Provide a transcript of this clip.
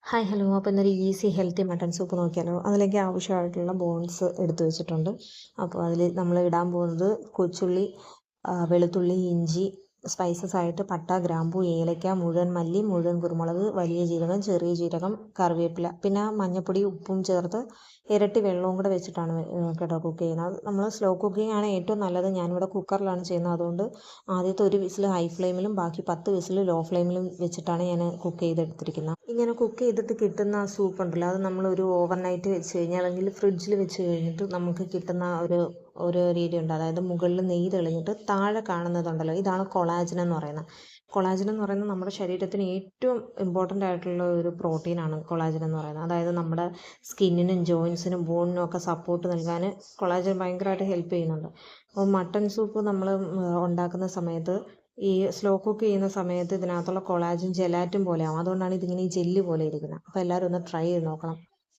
Hi hello അപ്പോൾ ഇന്നൊരു easy healthy mutton soup നോക്കിയാലോ. അതിലേക്ക് ആവശ്യമായിട്ടുള്ള ബോൺസ് എടുത്തു വെച്ചിട്ടുണ്ട്. അപ്പോൾ അതിൽ നമ്മൾ ഇടാൻ പോകുന്നത് കൊച്ചുള്ളി, വെളുത്തുള്ളി, ഇഞ്ചി, സ്പൈസസ് ആയിട്ട് പട്ട, ഗ്രാമ്പൂ, ഏലക്ക, മുഴുവൻ മല്ലി, മുഴുവൻ കുരുമുളക്, വലിയ ജീരകം, ചെറിയ ജീരകം, കറിവേപ്പില, പിന്നെ മഞ്ഞൾപ്പൊടി, ഉപ്പും ചേർത്ത് ഇരട്ടി വെള്ളവും കൂടെ വെച്ചിട്ടാണ് കേട്ടോ കുക്ക് ചെയ്യുന്നത്. നമ്മൾ സ്ലോ കുക്കിംഗ് ആണ് ഏറ്റവും നല്ലത്. ഞാനിവിടെ കുക്കറിലാണ് ചെയ്യുന്നത്. അതുകൊണ്ട് ആദ്യത്തെ ഒരു വിസിൽ ഹൈ ഫ്ലെയിമിലും ബാക്കി 10 വിസിൽ ലോ ഫ്ലെയിമിലും വെച്ചിട്ടാണ് ഞാൻ കുക്ക് ചെയ്തെടുത്തിരിക്കുന്നത്. ഇങ്ങനെ കുക്ക് ചെയ്തിട്ട് കിട്ടുന്ന സൂപ്പ് ഉണ്ടല്ലോ, അത് നമ്മളൊരു ഓവർനൈറ്റ് വെച്ച് കഴിഞ്ഞാൽ അല്ലെങ്കിൽ ഫ്രിഡ്ജിൽ വെച്ച് കഴിഞ്ഞിട്ട് നമുക്ക് കിട്ടുന്ന ഒരു രീതിയുണ്ട്. അതായത് മുകളിൽ നെയ്യ് തെളിഞ്ഞിട്ട് താഴെ കാണുന്നതുണ്ടല്ലോ, ഇതാണ് കൊളാജൻ എന്ന് പറയുന്നത്. കൊളാജൻ എന്ന് പറയുന്നത് നമ്മുടെ ശരീരത്തിന് ഏറ്റവും ഇമ്പോർട്ടൻ്റ് ആയിട്ടുള്ള ഒരു പ്രോട്ടീനാണ് കൊളാജൻ എന്ന് പറയുന്നത്. അതായത് നമ്മുടെ സ്കിന്നിനും ജോയിൻസിനും ബോണിനും ഒക്കെ സപ്പോർട്ട് നൽകാൻ കൊളാജൻ ഭയങ്കരമായിട്ട് ഹെൽപ്പ് ചെയ്യുന്നുണ്ട്. അപ്പോൾ മട്ടൺ സൂപ്പ് നമ്മൾ ഉണ്ടാക്കുന്ന സമയത്ത് ഈ സ്ലോ കുക്ക് ചെയ്യുന്ന സമയത്ത് ഇതിനകത്തുള്ള കൊളാജൻ ജെലാറ്റിൻ പോലെയാവും. അതുകൊണ്ടാണ് ഇതിങ്ങനെ ഈ ജെല്ല് പോലെ ഇരിക്കുന്നത്. അപ്പോൾ എല്ലാവരും ഒന്ന് ട്രൈ ചെയ്ത് നോക്കണം.